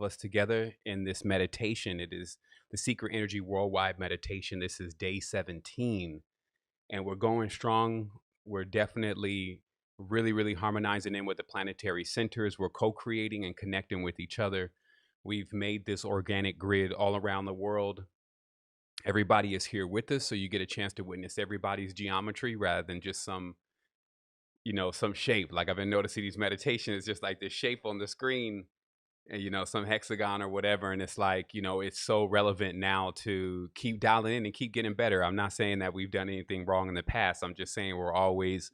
of us together in this meditation. It is the Secret Energy Worldwide Meditation. This is day 17, and we're going strong. We're definitely really harmonizing in with the planetary centers. We're co creating and connecting with each other. We've made this organic grid all around the world. Everybody is here with us, so you get a chance to witness everybody's geometry rather than just some shape. Like I've been noticing these meditations, just like this shape on the screen and some hexagon or whatever, and it's like it's so relevant now to keep dialing in and keep getting better. I'm not saying that we've done anything wrong in the past. I'm just saying we're always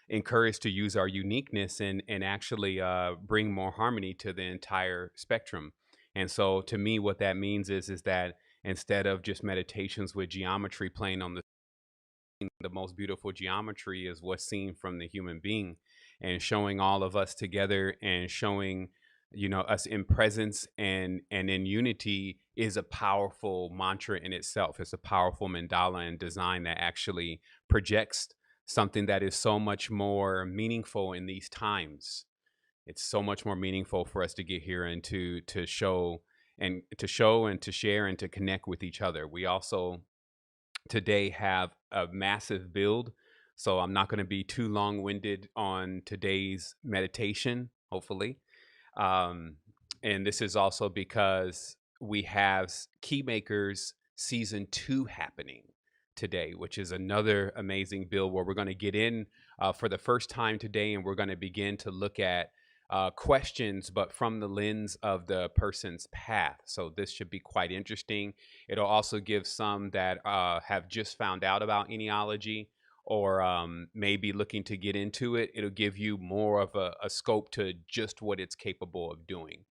encouraged to use our uniqueness and actually bring more harmony to the entire spectrum. And so to me, what that means is that instead of just meditations with geometry playing on the most beautiful geometry is what's seen from the human being, and showing all of us together and showing us in presence and in unity is a powerful mantra in itself. It's a powerful mandala and design that actually projects something that is so much more meaningful in these times. It's so much more meaningful for us to get here and to show and to share and to connect with each other. We also today have a massive build. So I'm not going to be too long winded on today's meditation, hopefully. Um, and this is also because we have Keymakers season 2 happening today, which is another amazing build where we're going to get in for the first time today, and we're going to begin to look at questions, but from the lens of the person's path. So this should be quite interesting. It'll also give some that have just found out about genealogy or maybe looking to get into it. It'll give you more of a scope to just what it's capable of doing.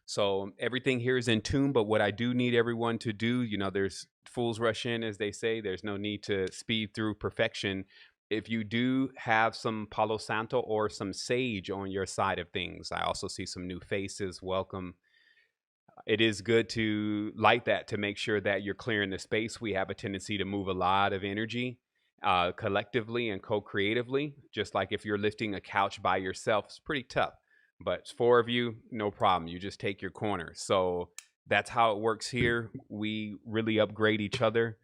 So everything here is in tune, but what I do need everyone to do, there's fools rush in, as they say. There's no need to speed through perfection. If you do have some Palo Santo or some sage on your side of things, I also see some new faces. Welcome. It is good to light that to make sure that you're clearing the space. We have a tendency to move a lot of energy collectively and co-creatively. Just like if you're lifting a couch by yourself, it's pretty tough. But it's 4 of you, no problem. You just take your corner. So that's how it works here. We really upgrade each other.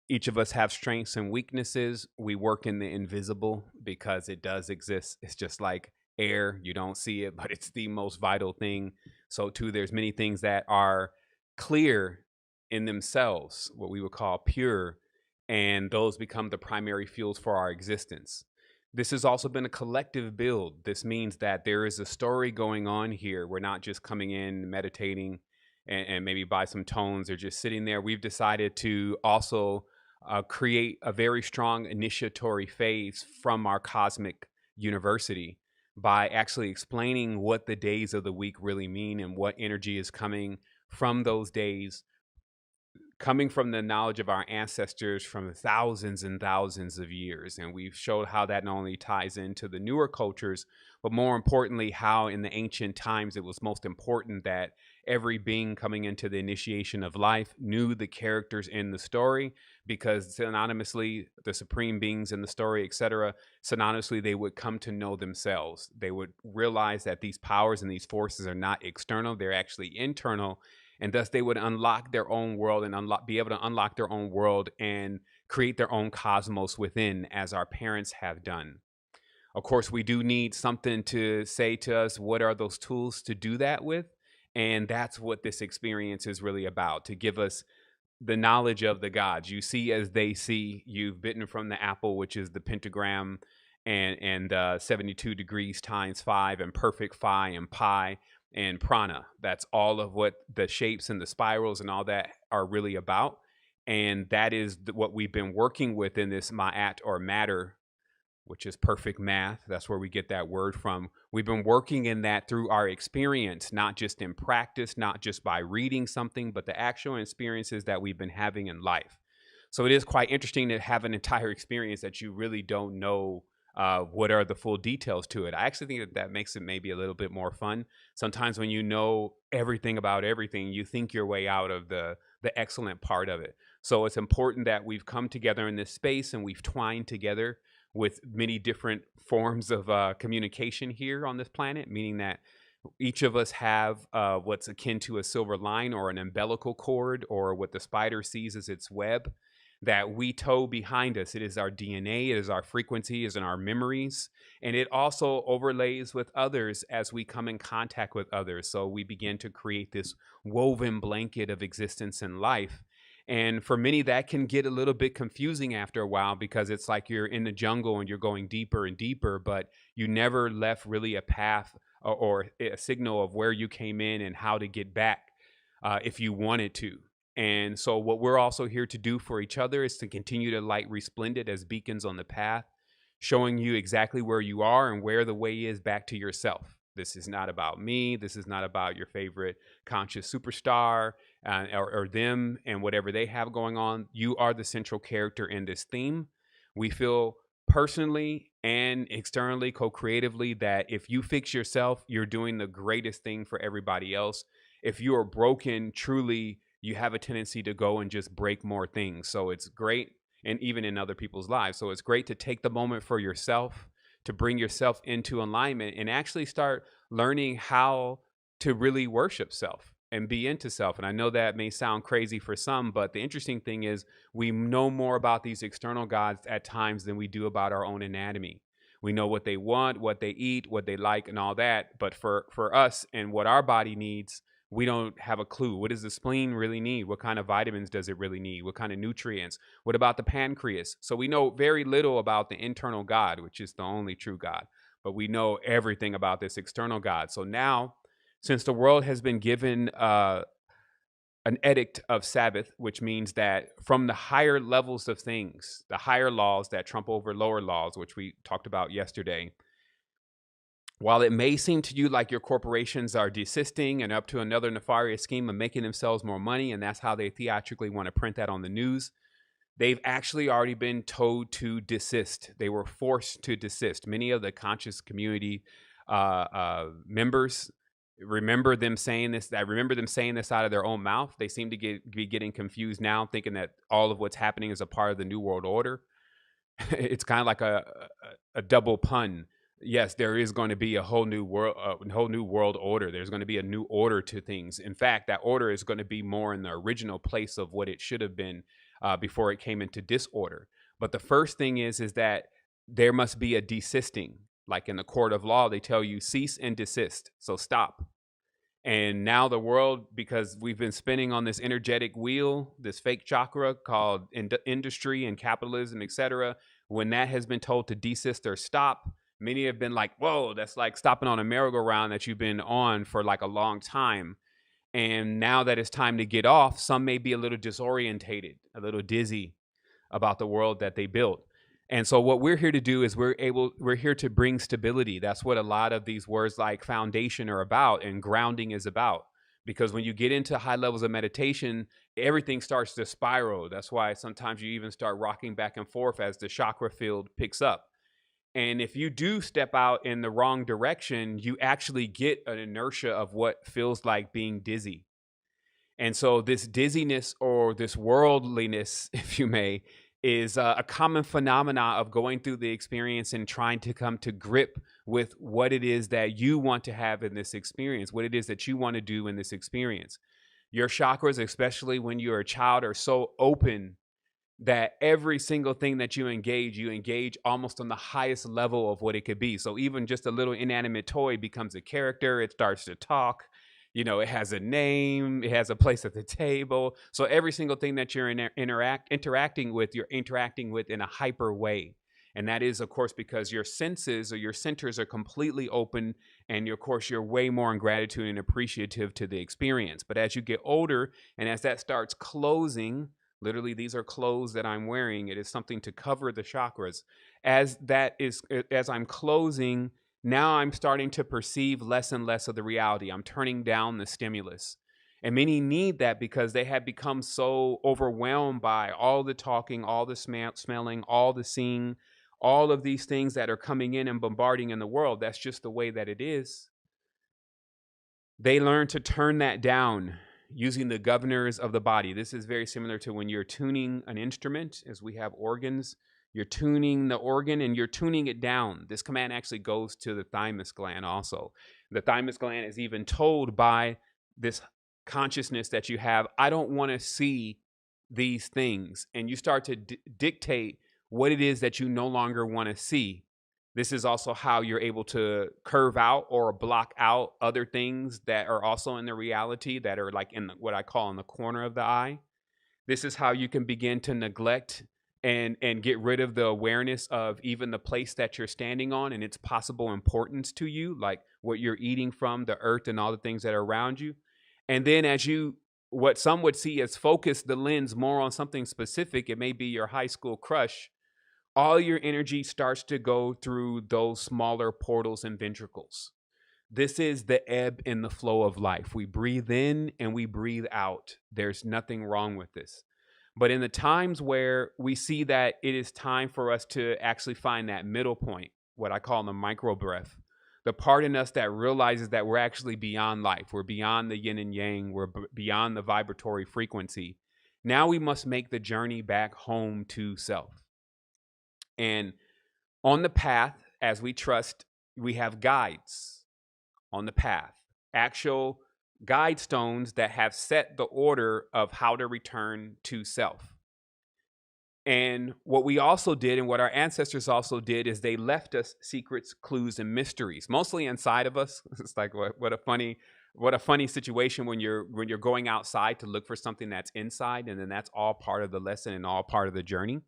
Each of us have strengths and weaknesses. We work in the invisible because it does exist. It's just like air. You don't see it, but it's the most vital thing. So too, there's many things that are clear in themselves, what we would call pure, and those become the primary fuels for our existence. This has also been a collective build. This means that there is a story going on here. We're not just coming in, meditating, and maybe by some tones or just sitting there. We've decided to also create a very strong initiatory phase from our cosmic university by actually explaining what the days of the week really mean and what energy is coming from those days, coming from the knowledge of our ancestors from thousands and thousands of years. And we've showed how that not only ties into the newer cultures, but more importantly, how in the ancient times it was most important that every being coming into the initiation of life knew the characters in the story, because synonymously, the supreme beings in the story, etc., synonymously, they would come to know themselves. They would realize that these powers and these forces are not external, they're actually internal, and thus they would unlock their own world and be able to unlock their own world and create their own cosmos within, as our parents have done. Of course, we do need something to say to us what are those tools to do that with, and that's what this experience is really about, to give us the knowledge of the gods. You see as they see. You've bitten from the apple, which is the pentagram and 72 degrees times 5 and perfect phi and pi and prana. That's all of what the shapes and the spirals and all that are really about. And that is what we've been working with in this ma'at or matter, which is perfect math. That's where we get that word from. We've been working in that through our experience, not just in practice, not just by reading something, but the actual experiences that we've been having in life. So it is quite interesting to have an entire experience that you really don't know what are the full details to it. I actually think that makes it maybe a little bit more fun. Sometimes when you know everything about everything, you think your way out of the excellent part of it. So it's important that we've come together in this space and we've twined together with many different forms of communication here on this planet, meaning that Each of us have what's akin to a silver line or an umbilical cord or what the spider sees as its web that we tow behind us. It is our DNA, it is our frequency, it is in our memories, and it also overlays with others as we come in contact with others. So we begin to create this woven blanket of existence and life. And for many, that can get a little bit confusing after a while because it's like you're in the jungle and you're going deeper and deeper, but you never left really a path or a signal of where you came in and how to get back if you wanted to. And so, what we're also here to do for each other is to continue to light resplendent as beacons on the path, showing you exactly where you are and where the way is back to yourself. This is not about me. This is not about your favorite conscious superstar or them and whatever they have going on. You are the central character in this theme. We feel personally and externally, co creatively, that if you fix yourself, you're doing the greatest thing for everybody else. If you are broken, truly, you have a tendency to go and just break more things. So it's great, and even in other people's lives. So it's great to take the moment for yourself, to bring yourself into alignment and actually start learning how to really worship self and be into self. And I know that may sound crazy for some, but the interesting thing is we know more about these external gods at times than we do about our own anatomy. We know what they want, what they eat, what they like, and all that. But for us and what our body needs, we don't have a clue. What does the spleen really need? What kind of vitamins does it really need? What kind of nutrients? What about the pancreas? So we know very little about the internal God, which is the only true God, but we know everything about this external God. So now, since the world has been given an edict of Sabbath, which means that from the higher levels of things, the higher laws that trump over lower laws, which we talked about yesterday, while it may seem to you like your corporations are desisting and up to another nefarious scheme of making themselves more money, and that's how they theatrically want to print that on the news, they've actually already been told to desist. They were forced to desist. Many of the conscious community members remember them saying this. I remember them saying this out of their own mouth. They seem to be getting confused now, thinking that all of what's happening is a part of the New World Order. It's kind of like a double pun. Yes, there is going to be a whole new world order. There's going to be a new order to things. In fact, that order is going to be more in the original place of what it should have been before it came into disorder. But the first thing is that there must be a desisting. Like in the court of law, they tell you cease and desist. So stop. And now the world, because we've been spinning on this energetic wheel, this fake chakra called industry and capitalism, etc., when that has been told to desist or stop, many have been like, whoa, that's like stopping on a merry-go-round that you've been on for like a long time. And now that it's time to get off, some may be a little disorientated, a little dizzy about the world that they built. And so what we're here to do is we're here to bring stability. That's what a lot of these words like foundation are about and grounding is about. Because when you get into high levels of meditation, everything starts to spiral. That's why sometimes you even start rocking back and forth as the chakra field picks up. And if you do step out in the wrong direction, you actually get an inertia of what feels like being dizzy. And so this dizziness or this worldliness, if you may, is a common phenomena of going through the experience and trying to come to grip with what it is that you want to have in this experience, what it is that you want to do in this experience. Your chakras, especially when you're a child, are so open that every single thing that you engage almost on the highest level of what it could be. So even just a little inanimate toy becomes a character. It starts to talk. You know, it has a name. It has a place at the table. So every single thing that you're interacting with, you're interacting with in a hyper way. And that is, of course, because your senses or your centers are completely open. And of course, you're way more in gratitude and appreciative to the experience. But as you get older and as that starts closing, literally, these are clothes that I'm wearing. It is something to cover the chakras. As I'm closing, now I'm starting to perceive less and less of the reality. I'm turning down the stimulus. And many need that because they have become so overwhelmed by all the talking, all the smelling, all the seeing, all of these things that are coming in and bombarding in the world. That's just the way that it is. They learn to turn that down using the governors of the body. This is very similar to when you're tuning an instrument, as we have organs. You're tuning the organ and you're tuning it down. This command actually goes to the thymus gland also. The thymus gland is even told by this consciousness that you have, I don't want to see these things. And you start to dictate what it is that you no longer want to see. This is also how you're able to curve out or block out other things that are also in the reality that are like in what I call in the corner of the eye. This is how you can begin to neglect and get rid of the awareness of even the place that you're standing on and its possible importance to you, like what you're eating from, the earth and all the things that are around you. And then as you, what some would see as focus the lens more on something specific, it may be your high school crush, all your energy starts to go through those smaller portals and ventricles. This is the ebb and the flow of life. We breathe in and we breathe out. There's nothing wrong with this. But in the times where we see that it is time for us to actually find that middle point, what I call the micro breath, the part in us that realizes that we're actually beyond life, we're beyond the yin and yang, we're beyond the vibratory frequency. Now we must make the journey back home to self. And on the path, as we trust, we have guides on the path, actual guide stones that have set the order of how to return to self. And what we also did, and what our ancestors also did, is they left us secrets, clues, and mysteries, mostly inside of us. It's like what a funny situation when you're going outside to look for something that's inside, and then that's all part of the lesson and all part of the journey.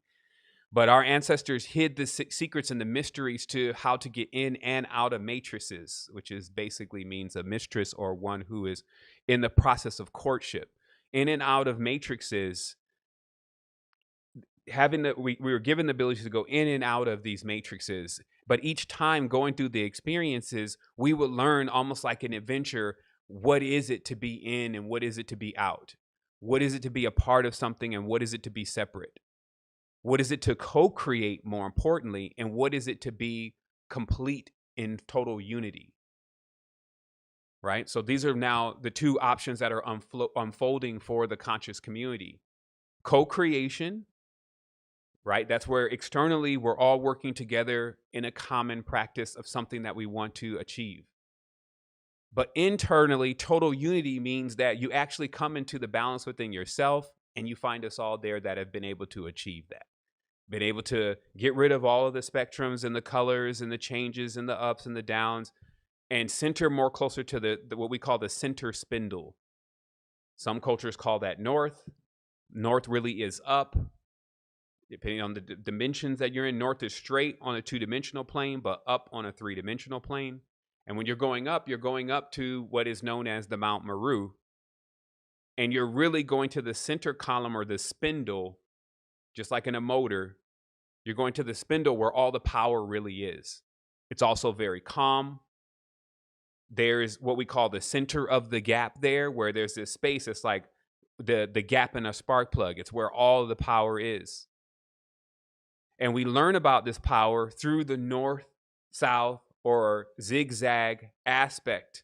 But our ancestors hid the secrets and the mysteries to how to get in and out of matrices, which is basically means a mistress or one who is in the process of courtship. In and out of matrices, we were given the ability to go in and out of these matrices. But each time going through the experiences, we would learn almost like an adventure. What is it to be in and what is it to be out? What is it to be a part of something and what is it to be separate? What is it to co-create, more importantly, and what is it to be complete in total unity, right? So these are now the two options that are unfolding for the conscious community. Co-creation, right? That's where externally we're all working together in a common practice of something that we want to achieve. But internally, total unity means that you actually come into the balance within yourself and you find us all there that have been able to achieve that. Been able to get rid of all of the spectrums and the colors and the changes and the ups and the downs and center more closer to the what we call the center spindle. Some cultures call that north. North really is up. Depending on the dimensions that you're in, north is straight on a 2-dimensional plane, but up on a 3-dimensional plane. And when you're going up to what is known as the Mount Meru. And you're really going to the center column or the spindle, just like in a motor. You're going to the spindle where all the power really is. It's also very calm. There's what we call the center of the gap there, where there's this space. It's like the gap in a spark plug. It's where all of the power is. And we learn about this power through the north, south, or zigzag aspect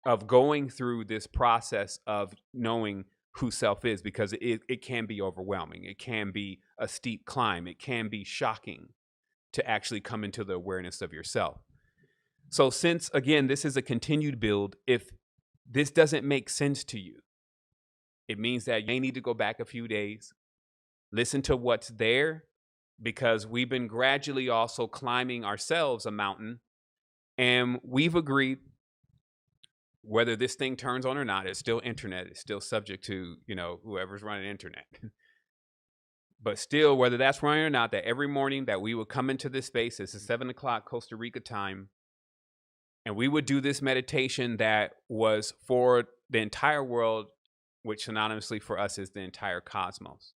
of going through this process of knowing who self is, because it can be overwhelming. It can be a steep climb. It can be shocking to actually come into the awareness of yourself. So since, again, this is a continued build, if this doesn't make sense to you, it means that you may need to go back a few days, listen to what's there, because we've been gradually also climbing ourselves a mountain, and we've agreed, whether this thing turns on or not, it's still internet. It's still subject to, whoever's running internet. But still, whether that's running or not, that every morning that we would come into this space, this is 7 o'clock Costa Rica time, and we would do this meditation that was for the entire world, which synonymously for us is the entire cosmos.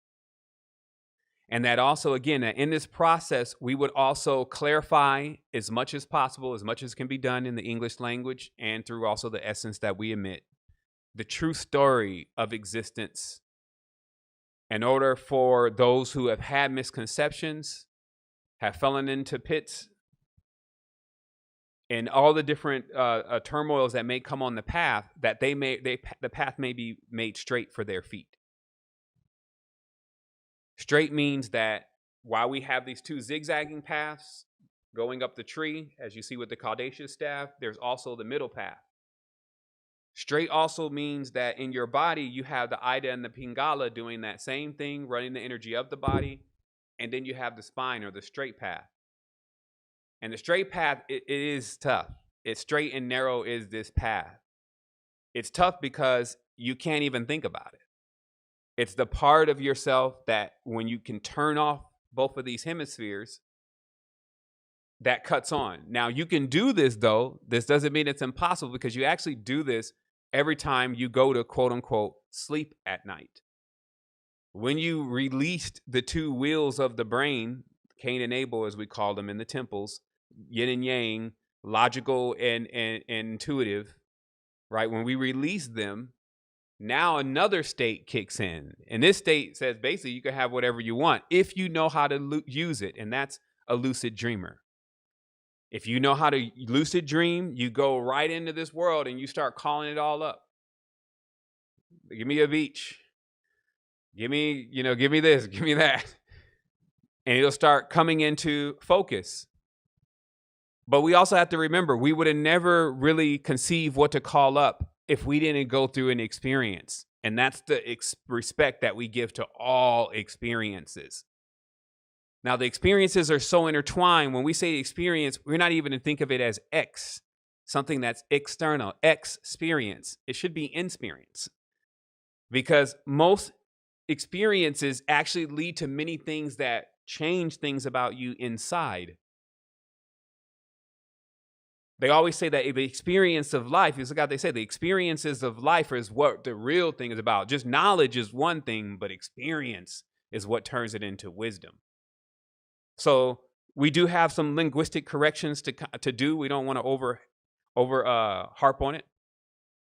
And that also, again, that in this process, we would also clarify as much as possible, as much as can be done in the English language and through also the essence that we emit, the true story of existence, in order for those who have had misconceptions, have fallen into pits, and all the different turmoils that may come on the path, that the path may be made straight for their feet. Straight means that while we have these two zigzagging paths going up the tree, as you see with the Caduceus staff, there's also the middle path. Straight also means that in your body, you have the Ida and the Pingala doing that same thing, running the energy of the body. And then you have the spine or the straight path. And the straight path, it is tough. It's straight and narrow is this path. It's tough because you can't even think about it. It's the part of yourself that when you can turn off both of these hemispheres, that cuts on. Now, you can do this, though. This doesn't mean it's impossible because you actually do this every time you go to, quote unquote, sleep at night. When you released the two wheels of the brain, Cain and Abel, as we call them in the temples, yin and yang, logical and intuitive, right? When we release them, now another state kicks in. And this state says basically you can have whatever you want if you know how to use it. And that's a lucid dreamer. If you know how to lucid dream, you go right into this world and you start calling it all up. Give me a beach. Give me this, give me that. And it'll start coming into focus. But we also have to remember, we would have never really conceived what to call up if we didn't go through an experience. And that's the respect that we give to all experiences. Now, the experiences are so intertwined. When we say experience, we're not even to think of it as X, something that's external, experience. It should be insperience. Because most experiences actually lead to many things that change things about you inside. They always say that the experience of life is like they say, the experiences of life is what the real thing is about. Just knowledge is one thing, but experience is what turns it into wisdom. So we do have some linguistic corrections to do. We don't want to over harp on it.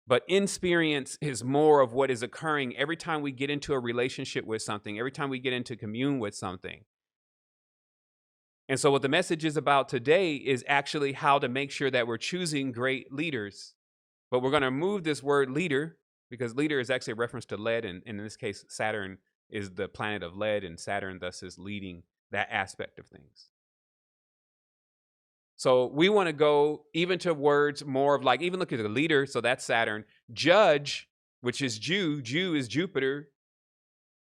But insperience is more of what is occurring every time we get into a relationship with something, every time we get into commune with something. And so what the message is about today is actually how to make sure that we're choosing great leaders. But we're going to move this word leader because leader is actually a reference to lead. And in this case, Saturn is the planet of lead, and Saturn thus is leading that aspect of things. So we want to go even to words more of like, even look at the leader. So that's Saturn. Judge, which is Jew. Jew is Jupiter.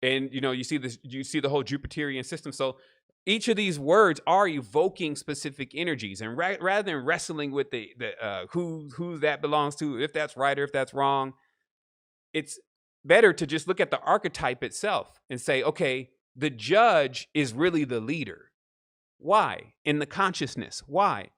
And, you see the whole Jupiterian system. So each of these words are evoking specific energies. And rather than wrestling with the who that belongs to, if that's right or if that's wrong, it's better to just look at the archetype itself and say, okay, the judge is really the leader. Why? In the consciousness. Why?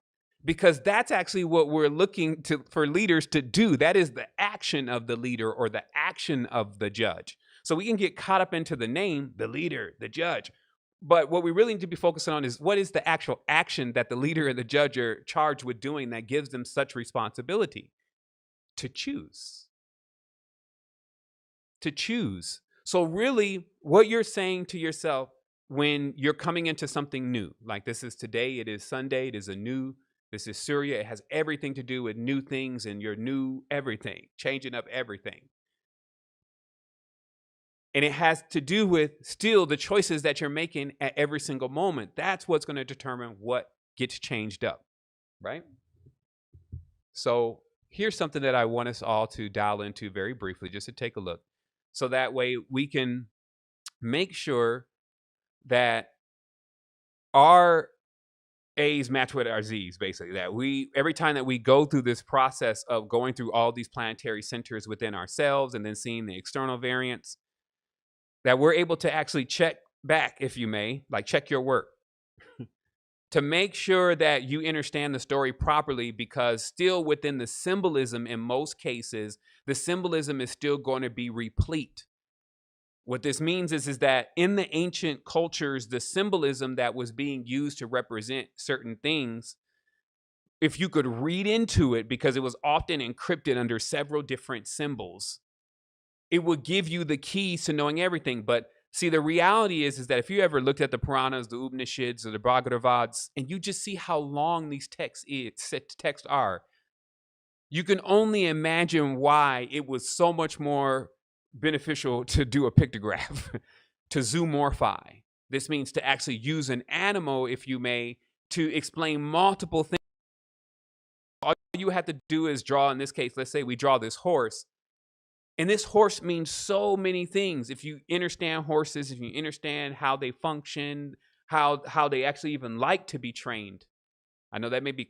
Because that's actually what we're looking for leaders to do. That is the action of the leader or the action of the judge. So we can get caught up into the name, the leader, the judge. But what we really need to be focusing on is what is the actual action that the leader and the judge are charged with doing that gives them such responsibility? To choose. To choose. So really, what you're saying to yourself when you're coming into something new, like this is today, it is Sunday, it is this is Surya, it has everything to do with new things and your new everything, changing up everything. And it has to do with still the choices that you're making at every single moment. That's what's going to determine what gets changed up, right? So here's something that I want us all to dial into very briefly, just to take a look. So that way we can make sure that our A's match with our Z's, basically. That every time that we go through this process of going through all these planetary centers within ourselves and then seeing the external variants, that we're able to actually check back, if you may, like check your work, to make sure that you understand the story properly, because still within the symbolism, in most cases, the symbolism is still going to be replete. What this means is that in the ancient cultures, the symbolism that was being used to represent certain things, if you could read into it, because it was often encrypted under several different symbols, it would give you the keys to knowing everything. But see, the reality is that if you ever looked at the Puranas, the Upanishads, or the Bhagavats, and you just see how long these texts are, you can only imagine why it was so much more beneficial to do a pictograph, to zoomorphi, This means to actually use an animal, if you may, to explain multiple things. All you have to do is draw, in this case, let's say we draw this horse. And this horse means so many things. If you understand horses, if you understand how they function, how they actually even like to be trained. I know that may be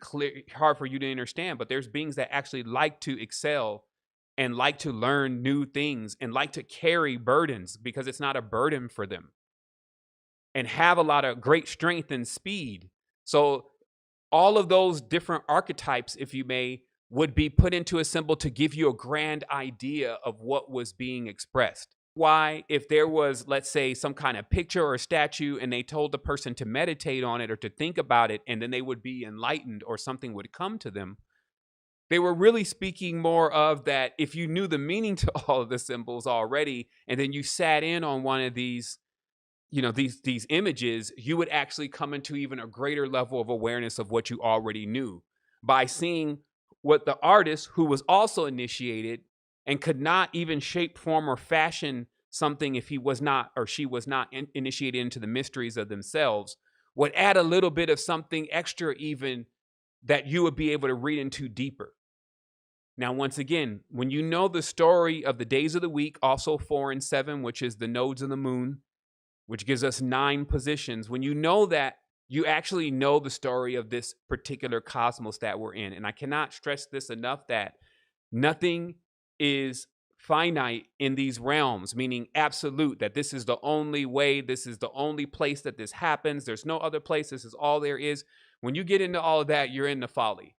hard for you to understand, but there's beings that actually like to excel and like to learn new things and like to carry burdens because it's not a burden for them, and have a lot of great strength and speed. So all of those different archetypes, if you may, would be put into a symbol to give you a grand idea of what was being expressed. Why, if there was, let's say, some kind of picture or statue and they told the person to meditate on it or to think about it, and then they would be enlightened or something would come to them, they were really speaking more of that if you knew the meaning to all of the symbols already, and then you sat in on one of these, these images, you would actually come into even a greater level of awareness of what you already knew by seeing what the artist, who was also initiated and could not even shape, form, or fashion something if he was not or she was not initiated into the mysteries of themselves, would add a little bit of something extra even that you would be able to read into deeper. Now, once again, when you know the story of the days of the week, also 4 and 7, which is the nodes of the moon, which gives us 9 positions, when you know that, you actually know the story of this particular cosmos that we're in. And I cannot stress this enough, that nothing is finite in these realms, meaning absolute, that this is the only way, this is the only place that this happens. There's no other place. This is all there is. When you get into all of that, you're into folly.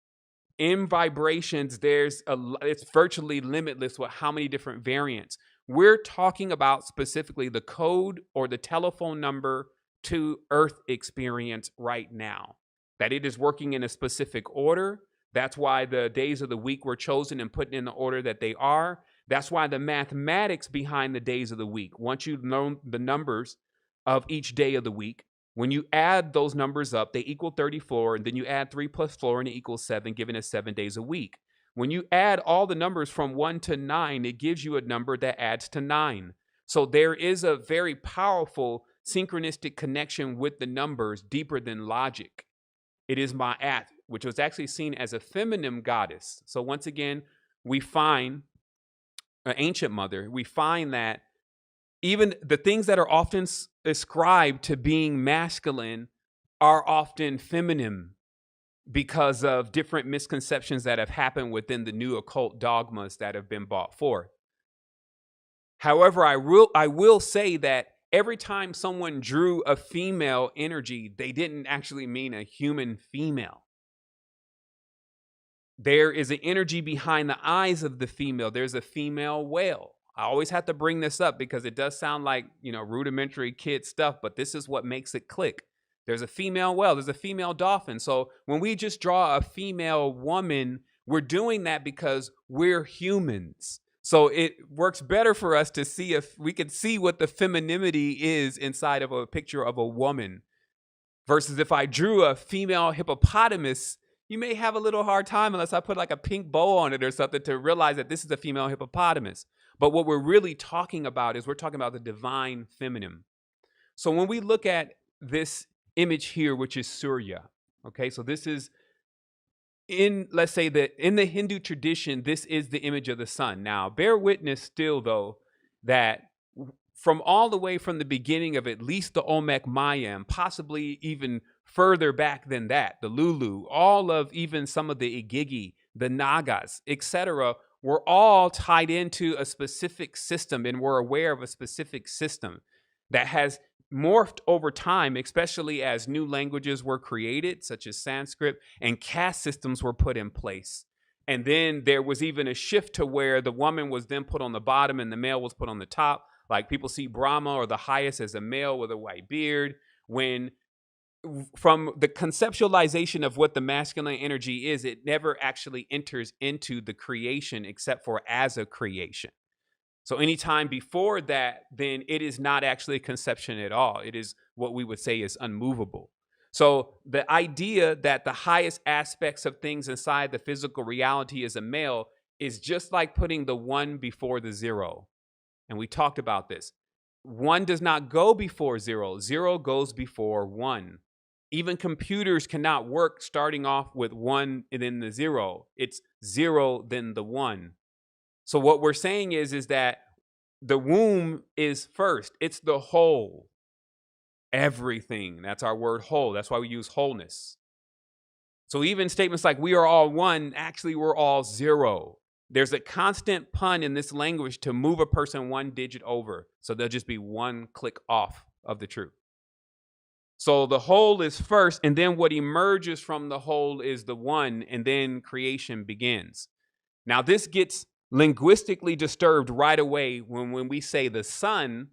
In vibrations, it's virtually limitless with how many different variants. We're talking about specifically the code or the telephone number to Earth experience right now, that it is working in a specific order. That's why the days of the week were chosen and put in the order that they are. That's why the mathematics behind the days of the week, once you know the numbers of each day of the week, when you add those numbers up, they equal 34, and then you add 3 plus 4, and it equals 7, giving us 7 days a week. When you add all the numbers from 1 to 9, it gives you a number that adds to 9. So there is a very powerful synchronistic connection with the numbers, deeper than logic. It is Ma'at, which was actually seen as a feminine goddess. So once again, we find an ancient mother. We find that even the things that are often ascribed to being masculine are often feminine because of different misconceptions that have happened within the new occult dogmas that have been brought forth. However, I will say that every time someone drew a female energy, they didn't actually mean a human female. There is an energy behind the eyes of the female. There's a female whale. I always have to bring this up because it does sound like, rudimentary kid stuff, but this is what makes it click. There's a female whale, there's a female dolphin. So when we just draw a female woman, we're doing that because we're humans. So it works better for us to see if we could see what the femininity is inside of a picture of a woman. Versus if I drew a female hippopotamus, you may have a little hard time unless I put like a pink bow on it or something to realize that this is a female hippopotamus. But what we're really talking about is we're talking about the divine feminine. So when we look at this image here, which is Surya, okay, so this is let's say that in the Hindu tradition, this is the image of the sun. Now, bear witness still, though, that from all the way from the beginning of at least the Olmec Mayam, possibly even further back than that, the Lulu, all of even some of the Igigi, the Nagas, etc., we're all tied into a specific system, and we're aware of a specific system that has morphed over time, especially as new languages were created, such as Sanskrit, and caste systems were put in place. And then there was even a shift to where the woman was then put on the bottom and the male was put on the top. Like people see Brahma or the highest as a male with a white beard, when from the conceptualization of what the masculine energy is, it never actually enters into the creation except for as a creation. So anytime before that, then it is not actually a conception at all. It is what we would say is unmovable. So the idea that the highest aspects of things inside the physical reality is a male is just like putting the 1 before the 0. And we talked about this. one does not go before zero. Zero goes before one. Even computers cannot work starting off with one and then the zero. It's zero, then the one. So what we're saying is that the womb is first. It's the whole. Everything. That's our word whole. That's why we use wholeness. So even statements like we are all one, actually we're all zero. There's a constant pun in this language to move a person one digit over. So they'll just be one click off of the truth. So the whole is first, and then what emerges from the whole is the one, and then creation begins. Now, this gets linguistically disturbed right away when we say the son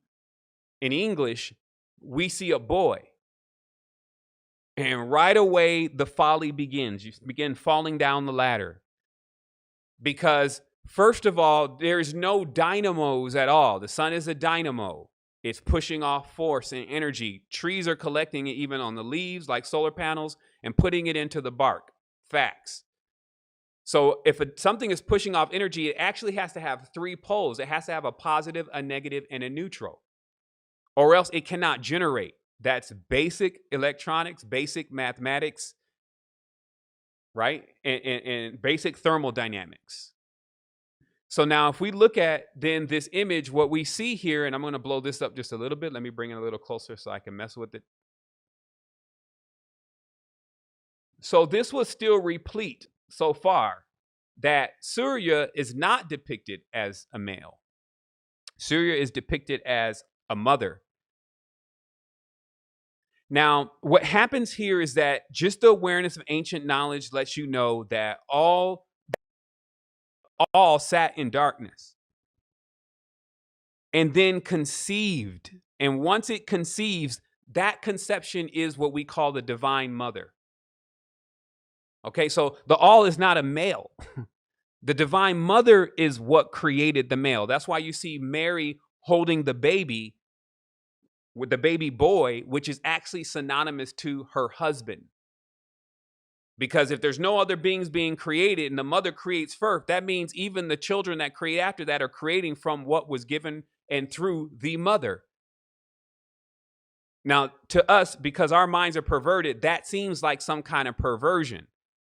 in English, we see a boy. And right away, the folly begins. You begin falling down the ladder. Because, first of all, there's no dynamos at all. The sun is a dynamo. It's pushing off force and energy. Trees are collecting it even on the leaves, like solar panels, and putting it into the bark. Facts. So if something is pushing off energy, it actually has to have three poles. It has to have a positive, a negative, and a neutral. Or else it cannot generate. That's basic electronics, basic mathematics, right? And basic thermodynamics. So now if we look at then this image, what we see here, and I'm going to blow this up just a little bit. Let me bring it a little closer so I can mess with it. So this was still replete so far that Surya is not depicted as a male. Surya is depicted as a mother. Now, what happens here is that just the awareness of ancient knowledge lets you know that all sat in darkness and then conceived. And once it conceives, that conception is what we call the divine mother. Okay, so the all is not a male. The divine mother is what created the male. That's why you see Mary holding the baby with the baby boy, which is actually synonymous to her husband. Because if there's no other beings being created and the mother creates first, that means even the children that create after that are creating from what was given and through the mother. Now, to us, because our minds are perverted, that seems like some kind of perversion.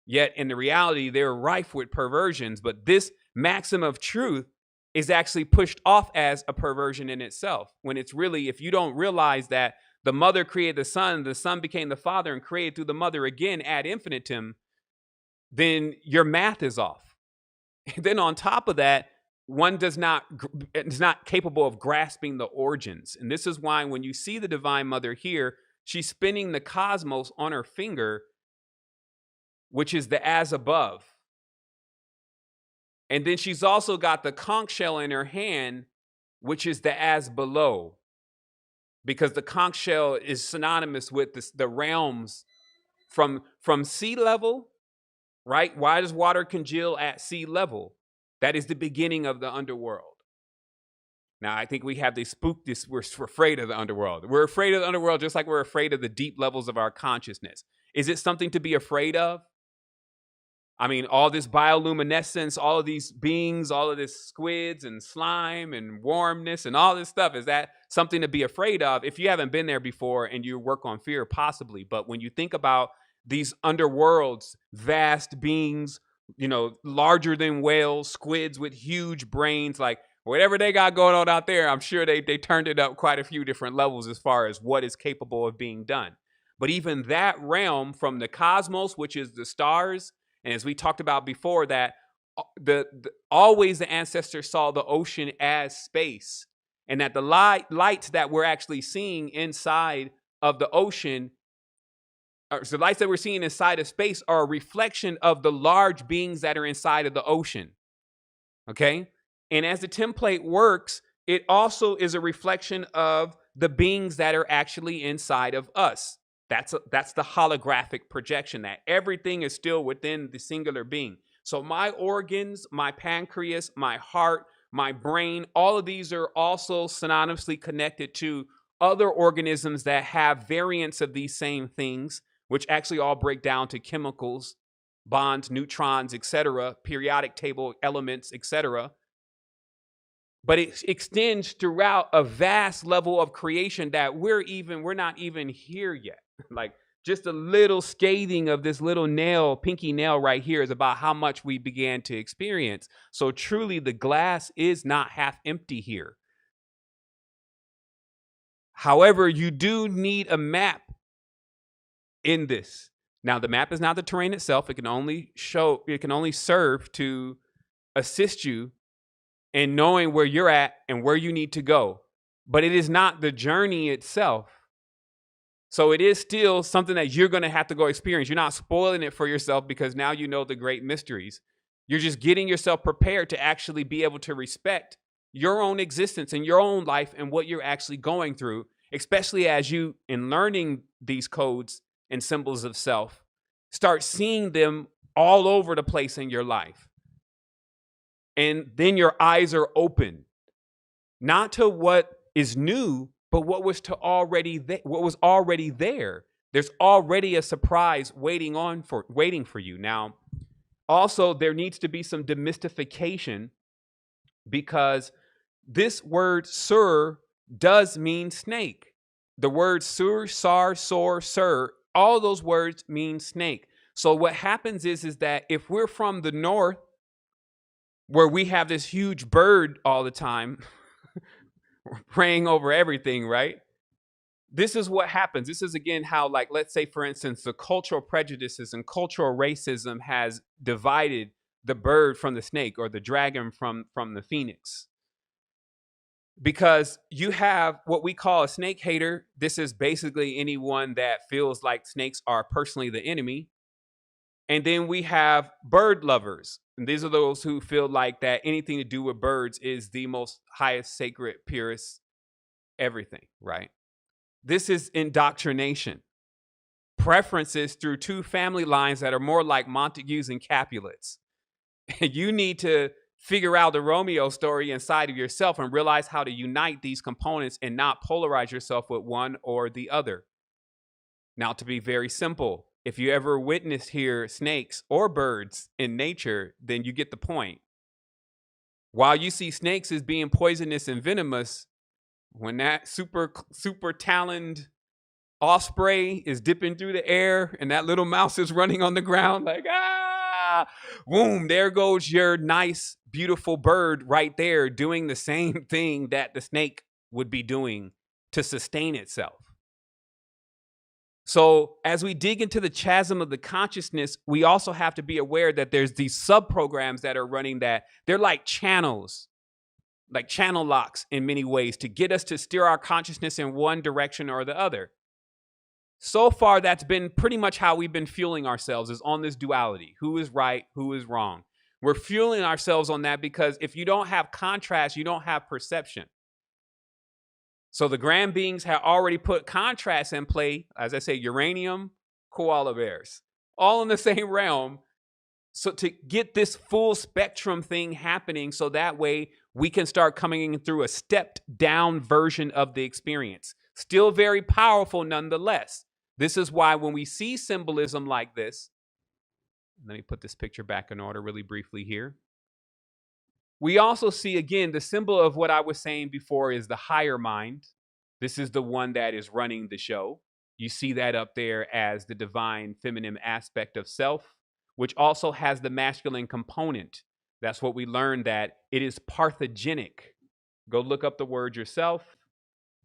Yet in the reality, they're rife with perversions. But this maxim of truth is actually pushed off as a perversion in itself. When it's really, if you don't realize that the mother created the son became the father and created through the mother again ad infinitum, then your math is off. And then on top of that, one is not capable of grasping the origins. And this is why when you see the divine mother here, she's spinning the cosmos on her finger, which is the as above. And then she's also got the conch shell in her hand, which is the as below. Because the conch shell is synonymous with the realms from sea level, right? Why does water congeal at sea level? That is the beginning of the underworld. Now, I think we have we're afraid of the underworld. We're afraid of the underworld just like we're afraid of the deep levels of our consciousness. Is it something to be afraid of? I mean, all this bioluminescence, all of these beings, all of this squids and slime and warmness and all this stuff, is that something to be afraid of? If you haven't been there before and you work on fear, possibly. But when you think about these underworlds, vast beings, larger than whales, squids with huge brains, like whatever they got going on out there, I'm sure they turned it up quite a few different levels as far as what is capable of being done. But even that realm from the cosmos, which is the stars, and as we talked about before, that always the ancestors saw the ocean as space, and that the lights that we're actually seeing inside of the ocean, the lights that we're seeing inside of space, are a reflection of the large beings that are inside of the ocean. Okay? And as the template works, it also is a reflection of the beings that are actually inside of us. That's the holographic projection, that everything is still within the singular being. So my organs, my pancreas, my heart, my brain, all of these are also synonymously connected to other organisms that have variants of these same things, which actually all break down to chemicals, bonds, neutrons, etc., periodic table elements, etc. but it extends throughout a vast level of creation that we're not even here yet. Like just a little scathing of this little nail, pinky nail right here is about how much we began to experience. So truly the glass is not half empty here. However, you do need a map in this. Now, the map is not the terrain itself. It can only serve to assist you in knowing where you're at and where you need to go. But it is not the journey itself. So it is still something that you're going to have to go experience. You're not spoiling it for yourself because now you know the great mysteries. You're just getting yourself prepared to actually be able to respect your own existence and your own life and what you're actually going through, especially as you, in learning these codes and symbols of self, start seeing them all over the place in your life. And then your eyes are open, not to what is new, but what was already there. There's already a surprise waiting for you. Now, also there needs to be some demystification, because this word sur does mean snake. The words sur, sar, sor, sir, all those words mean snake. So what happens is that if we're from the north, where we have this huge bird all the time praying over everything, right? This is what happens. This is, again, how, like, let's say, for instance, the cultural prejudices and cultural racism has divided the bird from the snake, or the dragon from the phoenix. Because you have what we call a snake hater. This is basically anyone that feels like snakes are personally the enemy. And then we have bird lovers. And these are those who feel like that anything to do with birds is the most highest, sacred, purest, everything, right? This is indoctrination. Preferences through two family lines that are more like Montagues and Capulets. You need to figure out the Romeo story inside of yourself and realize how to unite these components and not polarize yourself with one or the other. Now, to be very simple, if you ever witness here snakes or birds in nature, then you get the point. While you see snakes as being poisonous and venomous, when that super taloned osprey is dipping through the air and that little mouse is running on the ground like, boom, there goes your nice, beautiful bird right there doing the same thing that the snake would be doing to sustain itself. So as we dig into the chasm of the consciousness, we also have to be aware that there's these sub-programs that are running that they're like channels, like channel locks in many ways, to get us to steer our consciousness in one direction or the other. So far, that's been pretty much how we've been fueling ourselves, is on this duality. Who is right? Who is wrong? We're fueling ourselves on that because if you don't have contrast, you don't have perception. So the grand beings have already put contrast in play, as I say, uranium, koala bears, all in the same realm. So to get this full spectrum thing happening, so that way we can start coming in through a stepped down version of the experience. Still very powerful nonetheless. This is why when we see symbolism like this, let me put this picture back in order really briefly here. We also see, again, the symbol of what I was saying before is the higher mind. This is the one that is running the show. You see that up there as the divine feminine aspect of self, which also has the masculine component. That's what we learned, that it is parthogenic. Go look up the word yourself.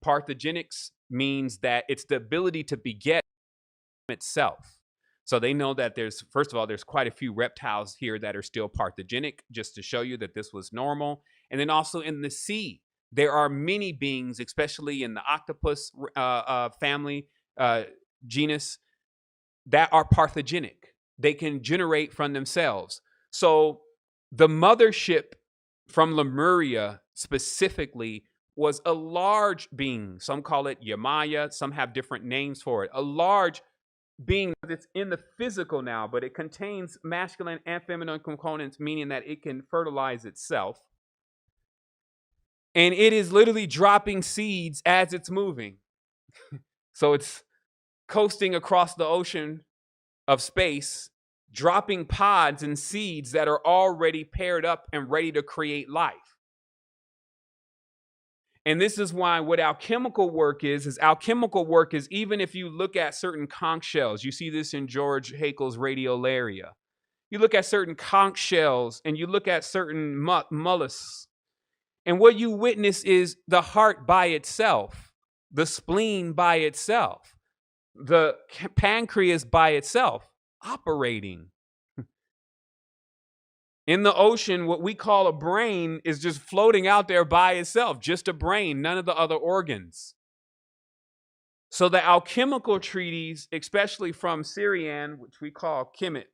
Parthogenics means that it's the ability to beget itself. So they know that first of all, there's quite a few reptiles here that are still parthogenic, just to show you that this was normal. And then also in the sea, there are many beings, especially in the octopus family, genus, that are parthogenic. They can generate from themselves. So the mothership from Lemuria specifically was a large being. Some call it Yamaya. Some have different names for it. A large being that's in the physical now, but it contains masculine and feminine components, meaning that it can fertilize itself. And it is literally dropping seeds as it's moving. So it's coasting across the ocean of space, dropping pods and seeds that are already paired up and ready to create life. And this is why what alchemical work is alchemical work is, even if you look at certain conch shells, you see this in George Haeckel's Radiolaria. You look at certain conch shells and you look at certain mollusks, and what you witness is the heart by itself, the spleen by itself, the pancreas by itself operating. In the ocean, what we call a brain is just floating out there by itself, just a brain, none of the other organs. So the alchemical treatise, especially from Syrian, which we call Kemet,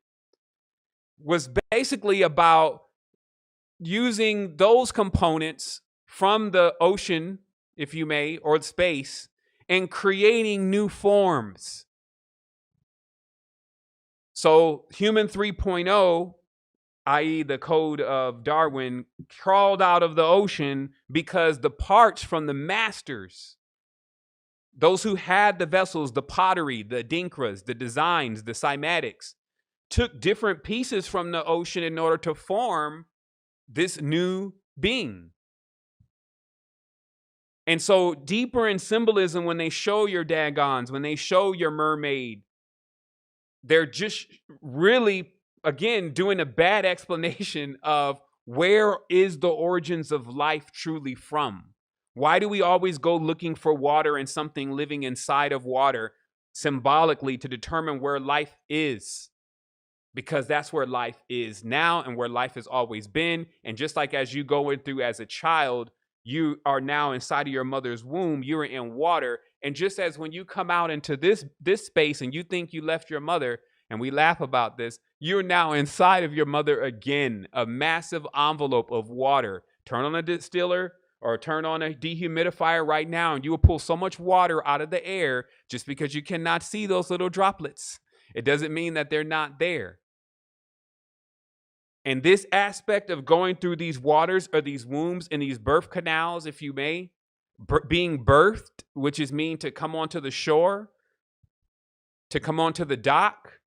was basically about using those components from the ocean, if you may, or space, and creating new forms. So human 3.0, i.e. the code of Darwin, crawled out of the ocean because the parts from the masters, those who had the vessels, the pottery, the adinkras, the designs, the cymatics, took different pieces from the ocean in order to form this new being. And so deeper in symbolism, when they show your dagons, when they show your mermaid, they're just really, again, doing a bad explanation of where is the origins of life truly from. Why do we always go looking for water and something living inside of water symbolically to determine where life is? Because that's where life is now and where life has always been. And just like as you go in through as a child, you are now inside of your mother's womb, you're in water. And just as when you come out into this space and you think you left your mother, and we laugh about this, you're now inside of your mother again, a massive envelope of water. Turn on a distiller or turn on a dehumidifier right now, and you will pull so much water out of the air. Just because you cannot see those little droplets, it doesn't mean that they're not there. And this aspect of going through these waters or these wombs and these birth canals, if you may, being birthed, which is mean to come onto the shore, to come onto the dock,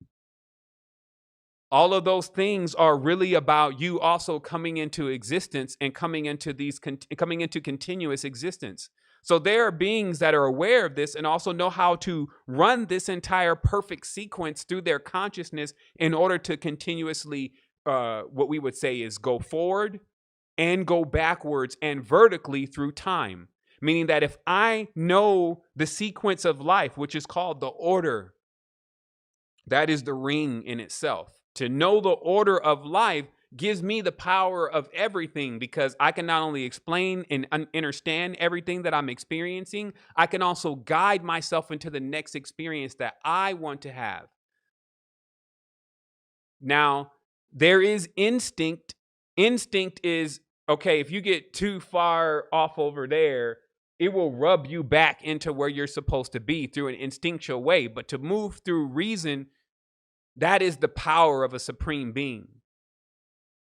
all of those things are really about you also coming into existence and coming into continuous existence. So there are beings that are aware of this and also know how to run this entire perfect sequence through their consciousness in order to continuously what we would say is go forward and go backwards and vertically through time. Meaning that if I know the sequence of life, which is called the order, that is the ring in itself. To know the order of life gives me the power of everything, because I can not only explain and understand everything that I'm experiencing, I can also guide myself into the next experience that I want to have. Now, there is instinct. Instinct is, okay, if you get too far off over there, it will rub you back into where you're supposed to be through an instinctual way. But to move through reason, that is the power of a supreme being.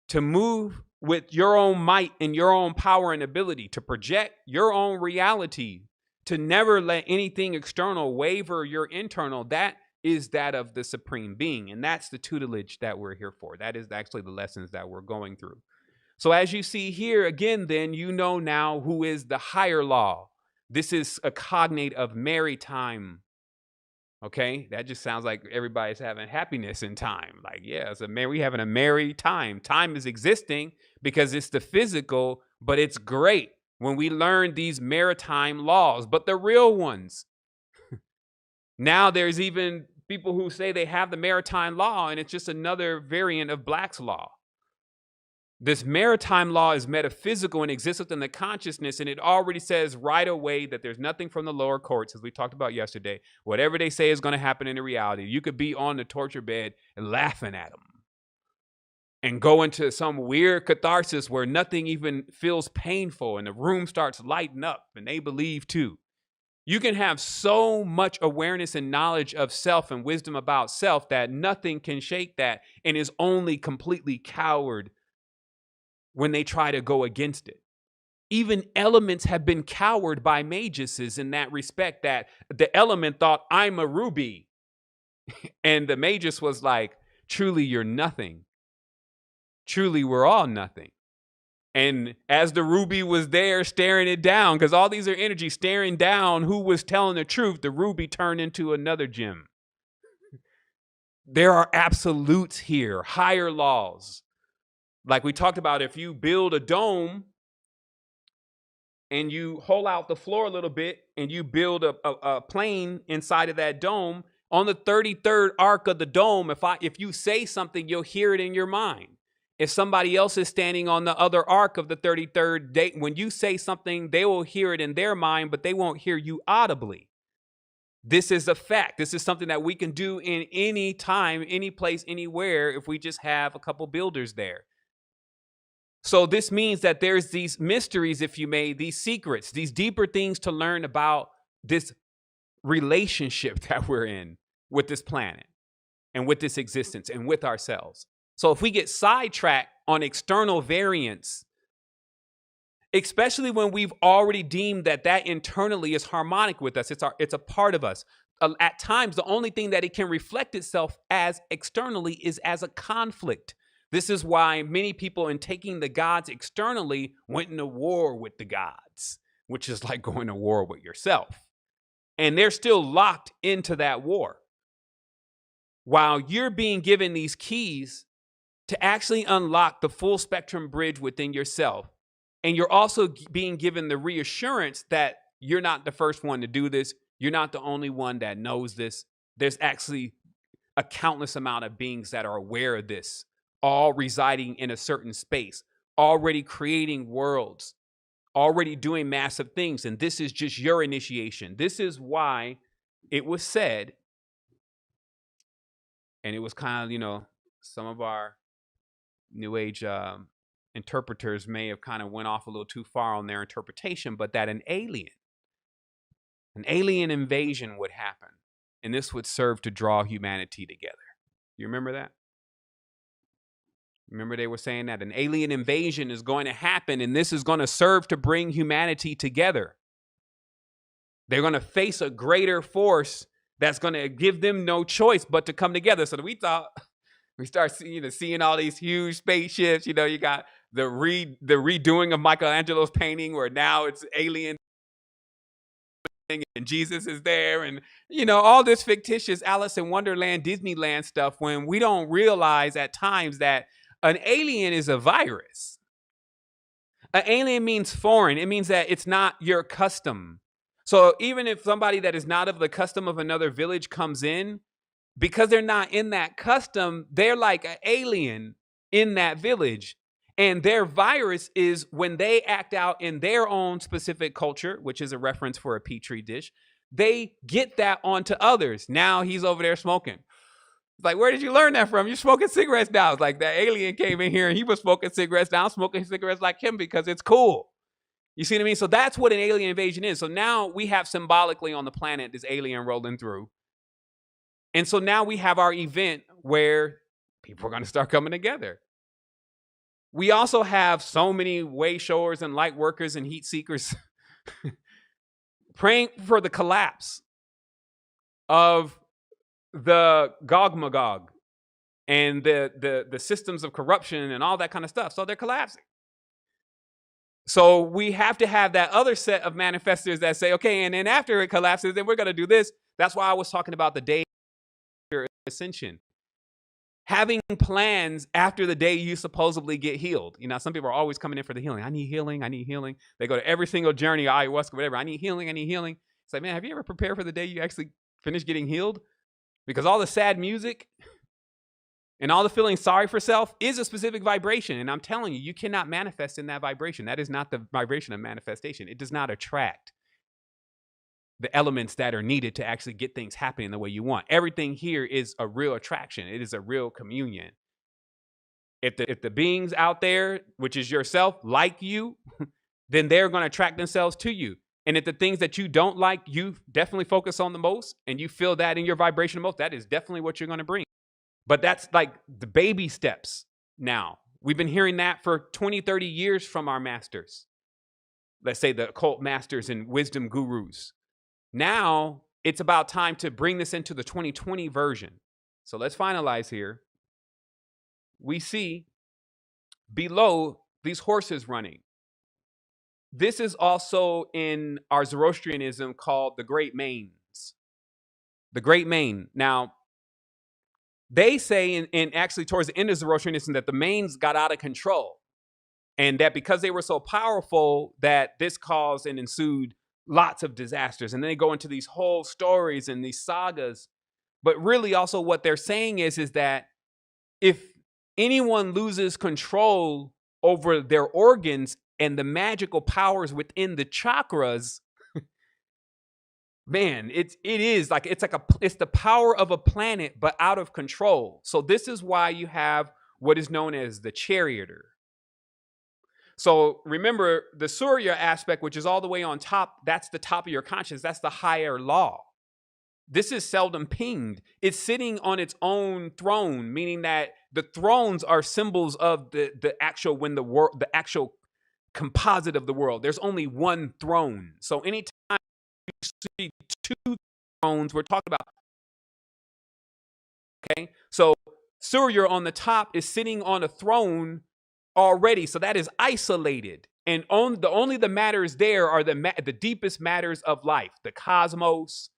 To move with your own might and your own power and ability, to project your own reality, to never let anything external waver your internal, that is that of the supreme being. And that's the tutelage that we're here for. That is actually the lessons that we're going through. So as you see here, again, then you know now who is the higher law. This is a cognate of maritime. Okay, that just sounds like everybody's having happiness in time. Like, yeah, we having a merry time. Time is existing because it's the physical, but it's great when we learn these maritime laws, but the real ones. Now there's even people who say they have the maritime law, and it's just another variant of Black's law. This maritime law is metaphysical and exists within the consciousness, and it already says right away that there's nothing from the lower courts, as we talked about yesterday. Whatever they say is going to happen in the reality. You could be on the torture bed and laughing at them and go into some weird catharsis where nothing even feels painful and the room starts lighting up and they believe too. You can have so much awareness and knowledge of self and wisdom about self that nothing can shake that, and is only completely coward when they try to go against it. Even elements have been cowered by maguses in that respect, that the element thought, I'm a ruby. And the magus was like, truly, you're nothing. Truly, we're all nothing. And as the ruby was there staring it down, because all these are energy staring down who was telling the truth, the ruby turned into another gem. There are absolutes here, higher laws. Like we talked about, if you build a dome and you hole out the floor a little bit and you build a plane inside of that dome, on the 33rd arc of the dome, if you say something, you'll hear it in your mind. If somebody else is standing on the other arc of the 33rd day, when you say something, they will hear it in their mind, but they won't hear you audibly. This is a fact. This is something that we can do in any time, any place, anywhere, if we just have a couple builders there. So this means that there's these mysteries, if you may, these secrets, these deeper things to learn about this relationship that we're in with this planet and with this existence and with ourselves. So if we get sidetracked on external variance, especially when we've already deemed that internally is harmonic with us, it's a part of us. At times, the only thing that it can reflect itself as externally is as a conflict. This is why many people, in taking the gods externally, went into war with the gods, which is like going to war with yourself. And they're still locked into that war. While you're being given these keys to actually unlock the full spectrum bridge within yourself. And you're also being given the reassurance that you're not the first one to do this. You're not the only one that knows this. There's actually a countless amount of beings that are aware of this, all residing in a certain space, already creating worlds, already doing massive things. And this is just your initiation. This is why it was said, and it was kind of, some of our New Age interpreters may have kind of went off a little too far on their interpretation, but that an alien invasion would happen, and this would serve to draw humanity together. You remember that? Remember they were saying that an alien invasion is going to happen, and this is going to serve to bring humanity together. They're going to face a greater force that's going to give them no choice but to come together. So we thought, we start seeing all these huge spaceships. You got the redoing of Michelangelo's painting where now it's alien and Jesus is there, and all this fictitious Alice in Wonderland, Disneyland stuff, when we don't realize at times that an alien is a virus. An alien means foreign. It means that it's not your custom. So even if somebody that is not of the custom of another village comes in, because they're not in that custom, they're like an alien in that village. And their virus is when they act out in their own specific culture, which is a reference for a petri dish, they get that onto others. Now he's over there smoking. It's like, where did you learn that from? You're smoking cigarettes now. It's like that alien came in here and he was smoking cigarettes. Now I'm smoking cigarettes like him because it's cool. You see what I mean? So that's what an alien invasion is. So now we have symbolically on the planet this alien rolling through. And so now we have our event where people are going to start coming together. We also have so many way showers and light workers and heat seekers praying for the collapse of the Gog Magog and the systems of corruption and all that kind of stuff. So they're collapsing. So we have to have that other set of manifestors that say, okay, and then after it collapses, then we're going to do this. That's why I was talking about the day of ascension. Having plans after the day you supposedly get healed. Some people are always coming in for the healing. I need healing. I need healing. They go to every single journey, ayahuasca, whatever. I need healing. I need healing. It's like, man, have you ever prepared for the day you actually finish getting healed? Because all the sad music and all the feeling sorry for self is a specific vibration. And I'm telling you, you cannot manifest in that vibration. That is not the vibration of manifestation. It does not attract the elements that are needed to actually get things happening the way you want. Everything here is a real attraction. It is a real communion. If the beings out there, which is yourself, like you, then they're going to attract themselves to you. And if the things that you don't like, you definitely focus on the most, and you feel that in your vibration the most, that is definitely what you're going to bring. But that's like the baby steps now. We've been hearing that for 20, 30 years from our masters. Let's say the occult masters and wisdom gurus. Now it's about time to bring this into the 2020 version. So let's finalize here. We see below these horses running. This is also in our Zoroastrianism called the Great Manes. The Great Mane. Now, they say, in actually towards the end of Zoroastrianism, that the manes got out of control. And that because they were so powerful, that this caused and ensued lots of disasters. And then they go into these whole stories and these sagas. But really also what they're saying is that if anyone loses control over their organs and the magical powers within the chakras, man, it's the power of a planet, but out of control. So this is why you have what is known as the charioteer. So remember the Surya aspect, which is all the way on top, that's the top of your conscience. That's the higher law. This is seldom pinged. It's sitting on its own throne, meaning that the thrones are symbols of the actual composite of the world. There's only one throne. So anytime you see two thrones, we're talking about. Okay, so Surya on the top is sitting on a throne already, so that is isolated, and only the matters there are the deepest matters of life, the cosmos,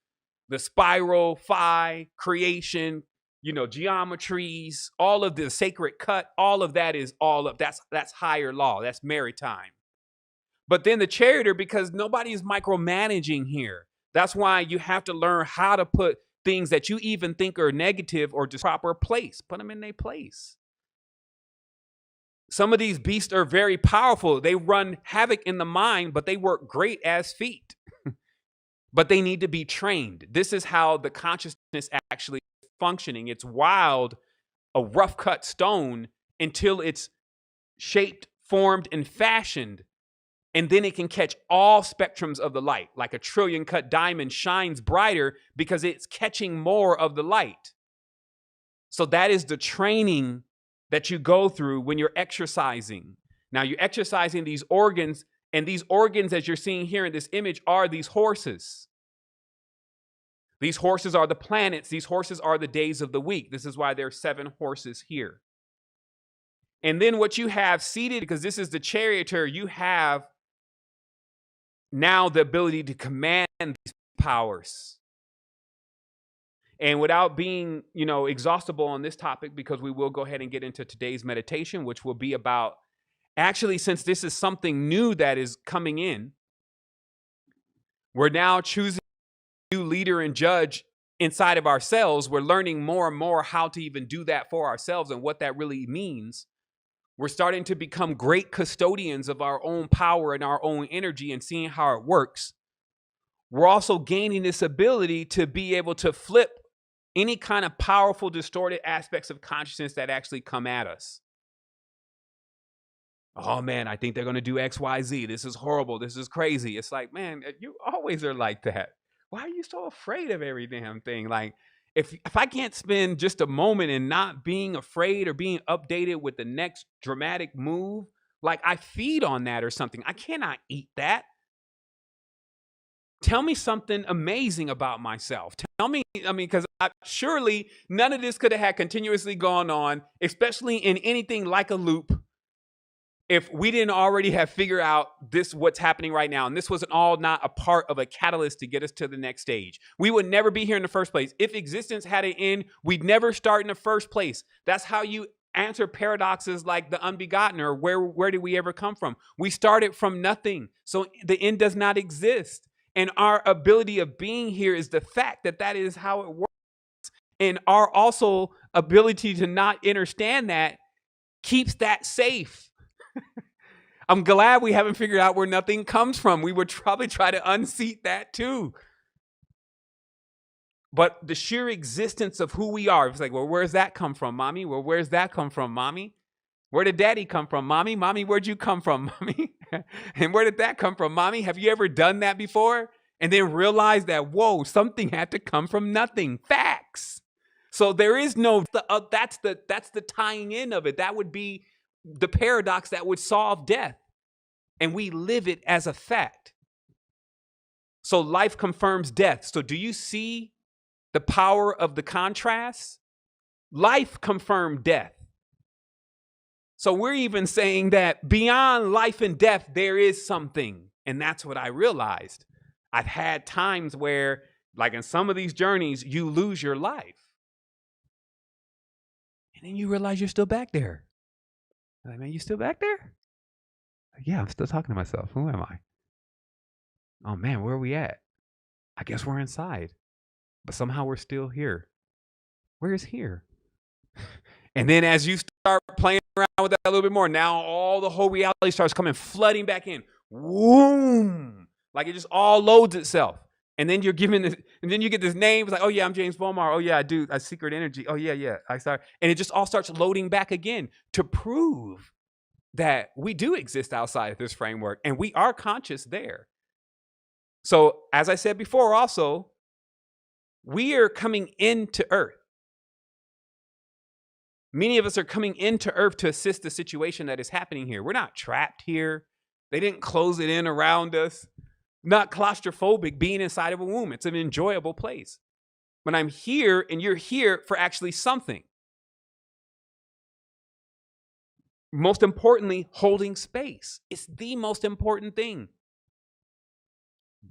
the spiral, phi, creation, geometries, all of the sacred cut, all of that is that's higher law, that's maritime. But then the charioteer, because nobody is micromanaging here, that's why you have to learn how to put things that you even think are negative or just proper place, put them in their place. Some of these beasts are very powerful. They run havoc in the mind, but they work great as feet. But they need to be trained. This is how the consciousness actually is functioning. It's wild, a rough cut stone, until it's shaped, formed, and fashioned. And then it can catch all spectrums of the light. Like a trillion cut diamond shines brighter because it's catching more of the light. So that is the training that you go through when you're exercising. Now you're exercising these organs, and these organs, as you're seeing here in this image, are these horses. These horses are the planets. These horses are the days of the week. This is why there are 7 horses here. And then what you have seated, because this is the charioteer, you have now the ability to command these powers. And without being, exhaustible on this topic, because we will go ahead and get into today's meditation, which will be about, actually, since this is something new that is coming in, we're now choosing a new leader and judge inside of ourselves. We're learning more and more how to even do that for ourselves and what that really means. We're starting to become great custodians of our own power and our own energy and seeing how it works. We're also gaining this ability to be able to flip any kind of powerful, distorted aspects of consciousness that actually come at us. Oh man, I think they're going to do X, Y, Z. This is horrible. This is crazy. It's like, man, you always are like that. Why are you so afraid of every damn thing? Like, if I can't spend just a moment in not being afraid or being updated with the next dramatic move, like I feed on that or something. I cannot eat that. Tell me something amazing about myself. Tell me, because surely none of this could have had continuously gone on, especially in anything like a loop, if we didn't already have figured out what's happening right now. And this wasn't all not a part of a catalyst to get us to the next stage. We would never be here in the first place. If existence had an end, we'd never start in the first place. That's how you answer paradoxes like the unbegotten, or where did we ever come from? We started from nothing. So the end does not exist. And our ability of being here is the fact that is how it works. And our also ability to not understand that keeps that safe. I'm glad we haven't figured out where nothing comes from. We would probably try to unseat that too. But the sheer existence of who we are, it's like, well, where's that come from, mommy? Well, where's that come from, mommy? Where did daddy come from, mommy? Mommy, where'd you come from, mommy? And where did that come from, mommy? Have you ever done that before? And then realize that, whoa, something had to come from nothing. Facts. So there is no, that's the tying in of it. That would be the paradox that would solve death. And we live it as a fact. So life confirms death. So do you see the power of the contrast? Life confirmed death. So we're even saying that beyond life and death, there is something. And that's what I realized. I've had times where, like in some of these journeys, you lose your life. And then you realize you're still back there. I'm like, man, you still back there? Like, yeah, I'm still talking to myself. Who am I? Oh man, where are we at? I guess we're inside. But somehow we're still here. Where is here? And then as you start playing around with that a little bit more, now all the whole reality starts coming flooding back in. Boom! Like it just all loads itself. And then you're given this, and then you get this name. It's like, oh yeah, I'm James Bomar. Oh yeah, I do a secret energy. Oh yeah. I start, and it just all starts loading back again to prove that we do exist outside of this framework and we are conscious there. So as I said before, also, we are coming into Earth. Many of us are coming into Earth to assist the situation that is happening here. We're not trapped here. They didn't close it in around us. Not claustrophobic being inside of a womb. It's an enjoyable place. But I'm here and you're here for actually something. Most importantly, holding space. It's the most important thing.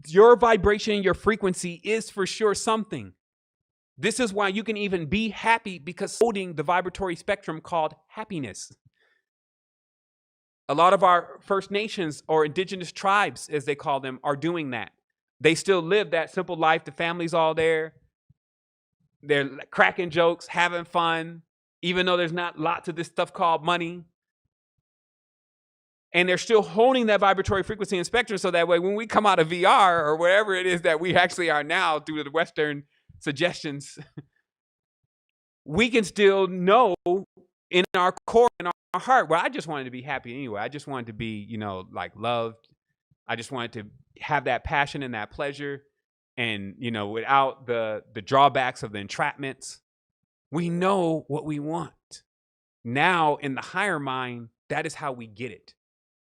Your vibration, your frequency is for sure something. This is why you can even be happy, because holding the vibratory spectrum called happiness. A lot of our First Nations or indigenous tribes, as they call them, are doing that. They still live that simple life. The family's all there. They're cracking jokes, having fun, even though there's not lots of this stuff called money. And they're still holding that vibratory frequency and spectrum, so that way when we come out of VR or wherever it is that we actually are now through the Western suggestions, we can still know in our core, in our heart, well, I just wanted to be happy anyway. I just wanted to be, like loved. I just wanted to have that passion and that pleasure. And, without the drawbacks of the entrapments, we know what we want. Now in the higher mind, that is how we get it.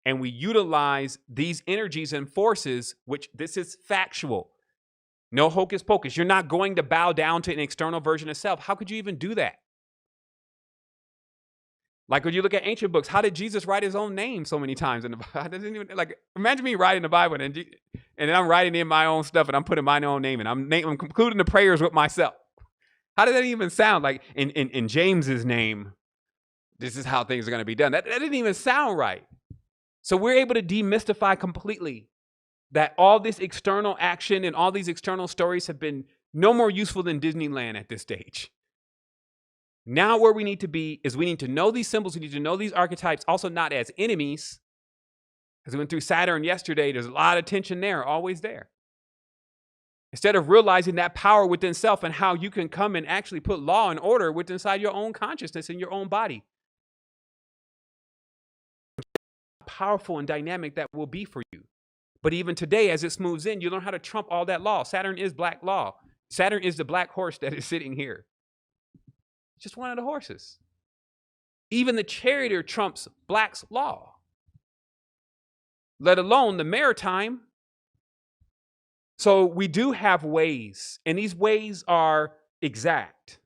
And we utilize these energies and forces, which this is factual. No hocus pocus. You're not going to bow down to an external version of self. How could you even do that? Like when you look at ancient books, how did Jesus write his own name so many times in the Bible? Imagine me writing the Bible and then I'm writing in my own stuff and I'm putting my own name and I'm concluding the prayers with myself. How does that even sound? Like in James's name, this is how things are going to be done. That didn't even sound right. So we're able to demystify completely that all this external action and all these external stories have been no more useful than Disneyland at this stage. Now where we need to be is we need to know these symbols. We need to know these archetypes, also not as enemies. As we went through Saturn yesterday, there's a lot of tension there, always there. Instead of realizing that power within self and how you can come and actually put law and order within inside your own consciousness in your own body. Powerful and dynamic that will be for you. But even today, as it moves in, you learn how to trump all that law. Saturn is black law. Saturn is the black horse that is sitting here. Just one of the horses. Even the charioteer trumps black's law, let alone the maritime. So we do have ways, and these ways are exact.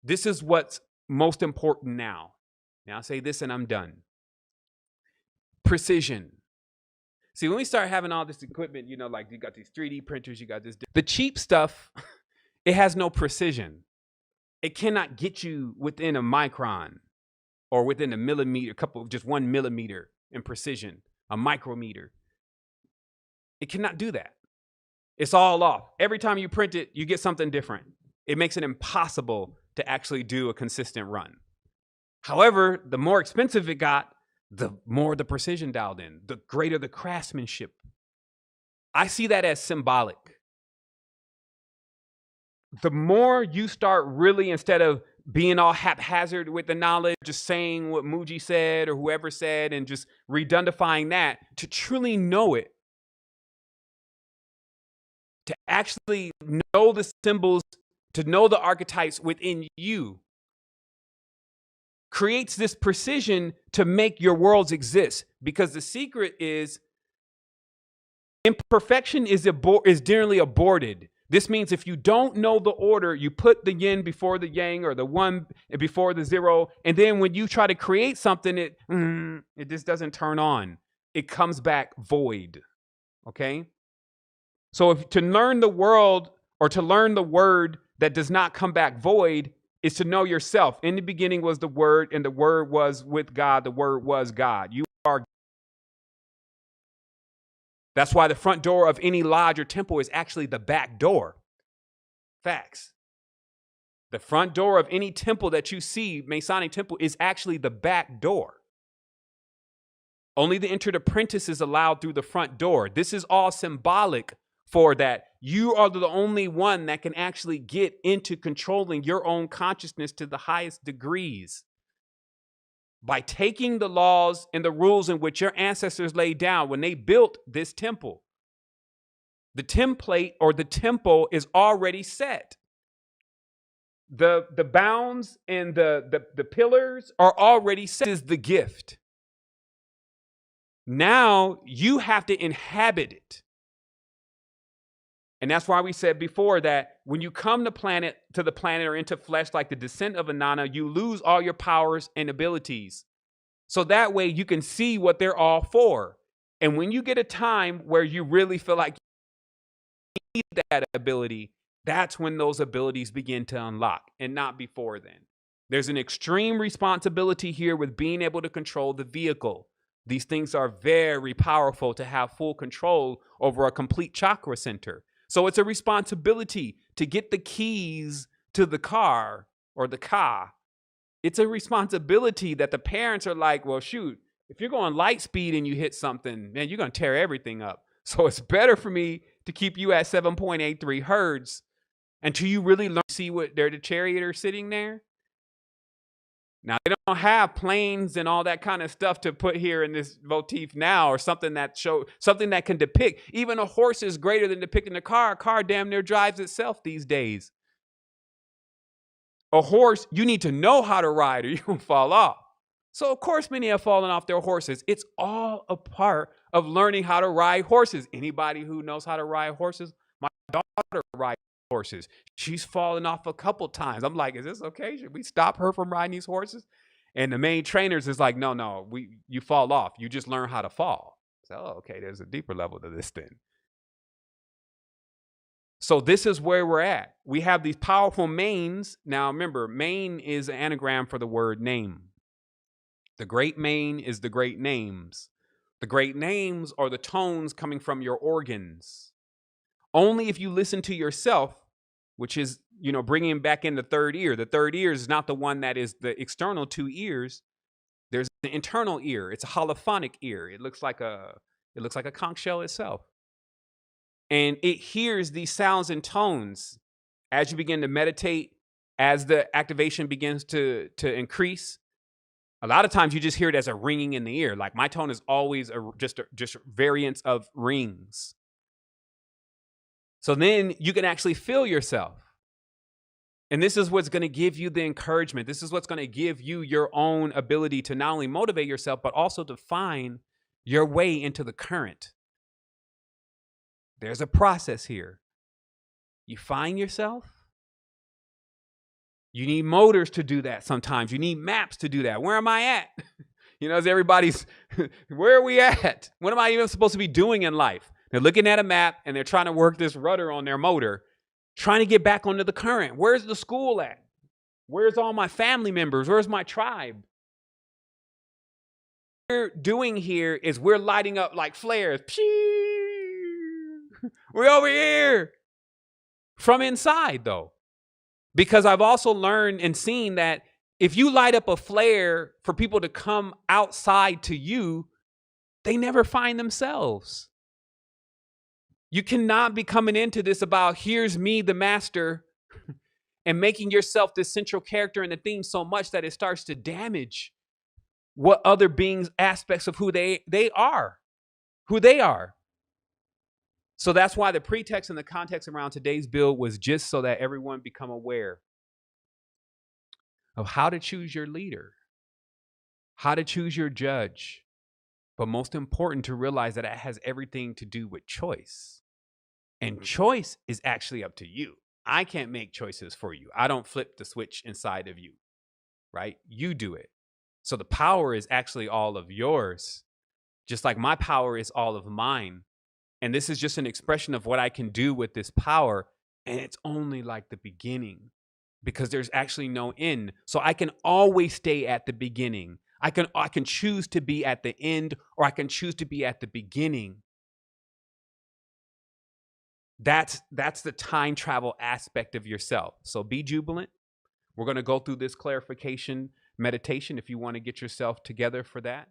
This is what's most important now. Now I'll say this and I'm done. Precision. See, when we start having all this equipment, like you got these 3D printers, you got this. The cheap stuff, it has no precision. It cannot get you within a micron or within a millimeter, just 1 millimeter in precision, a micrometer. It cannot do that. It's all off. Every time you print it, you get something different. It makes it impossible to actually do a consistent run. However, the more expensive it got, the more the precision dialed in, the greater the craftsmanship. I see that as symbolic. The more you start really, instead of being all haphazard with the knowledge, just saying what Muji said or whoever said and just redundifying that, to truly know it, to actually know the symbols, to know the archetypes within you, creates this precision to make your worlds exist. Because the secret is imperfection is generally aborted This means if you don't know the order, you put the yin before the yang or the one before the zero. And then when you try to create something, it just doesn't turn on. It comes back void. Okay. So if to learn the world or to learn the word that does not come back void is to know yourself. In the beginning was the word, and the word was with God. The word was God. You are. That's why the front door of any lodge or temple is actually the back door. Facts. The front door of any temple that you see, Masonic temple, is actually the back door. Only the entered apprentice is allowed through the front door. This is all symbolic for that. You are the only one that can actually get into controlling your own consciousness to the highest degrees. By taking the laws and the rules in which your ancestors laid down when they built this temple. The template or the temple is already set. The bounds and the pillars are already set. This is the gift. Now you have to inhabit it. And that's why we said before that when you come to the planet or into flesh, like the descent of Inanna, you lose all your powers and abilities. So that way you can see what they're all for. And when you get a time where you really feel like you need that ability, that's when those abilities begin to unlock, and not before then. There's an extreme responsibility here with being able to control the vehicle. These things are very powerful to have full control over a complete chakra center. So it's a responsibility to get the keys to the car or the car. It's a responsibility that the parents are like, well, shoot, if you're going light speed and you hit something, man, you're going to tear everything up. So it's better for me to keep you at 7.83 hertz until you really learn to see what they're the charioteer sitting there. Now, they don't have planes and all that kind of stuff to put here in this motif now, or something that can depict. Even a horse is greater than depicting a car. A car damn near drives itself these days. A horse, you need to know how to ride or you're going to fall off. So, of course, many have fallen off their horses. It's all a part of learning how to ride horses. Anybody who knows how to ride horses, my daughter rides horses. She's fallen off a couple times. I'm like, is this okay? Should we stop her from riding these horses? And the main trainers is like, no, you fall off. You just learn how to fall. So, okay, there's a deeper level to this thing. So this is where we're at. We have these powerful manes. Now, remember, mane is an anagram for the word name. The great mane is the great names. The great names are the tones coming from your organs. Only if you listen to yourself, which is, bringing back in the third ear. The third ear is not the one that is the external two ears. There's an internal ear. It's a holophonic ear. It looks like a conch shell itself. And it hears these sounds and tones as you begin to meditate, as the activation begins to increase. A lot of times you just hear it as a ringing in the ear. Like my tone is always just variants of rings. So then you can actually feel yourself. And this is what's going to give you the encouragement. This is what's going to give you your own ability to not only motivate yourself, but also to find your way into the current. There's a process here. You find yourself. You need motors to do that sometimes. You need maps to do that. Where am I at? As everybody's, where are we at? What am I even supposed to be doing in life? They're looking at a map and they're trying to work this rudder on their motor, trying to get back onto the current. Where's the school at? Where's all my family members? Where's my tribe? What we're doing here is we're lighting up like flares. We're over here. From inside, though. Because I've also learned and seen that if you light up a flare for people to come outside to you, they never find themselves. You cannot be coming into this about here's me, the master, and making yourself this central character in the theme so much that it starts to damage what other beings, aspects of who they are. So that's why the pretext and the context around today's build was just so that everyone become aware of how to choose your leader, how to choose your judge, but most important to realize that it has everything to do with choice. And choice is actually up to you. I can't make choices for you. I don't flip the switch inside of you, right? You do it. So the power is actually all of yours, just like my power is all of mine. And this is just an expression of what I can do with this power. And it's only like the beginning because there's actually no end. So I can always stay at the beginning. I can choose to be at the end, or I can choose to be at the beginning. That's the time travel aspect of yourself. So be jubilant. We're going to go through this clarification meditation if you want to get yourself together for that.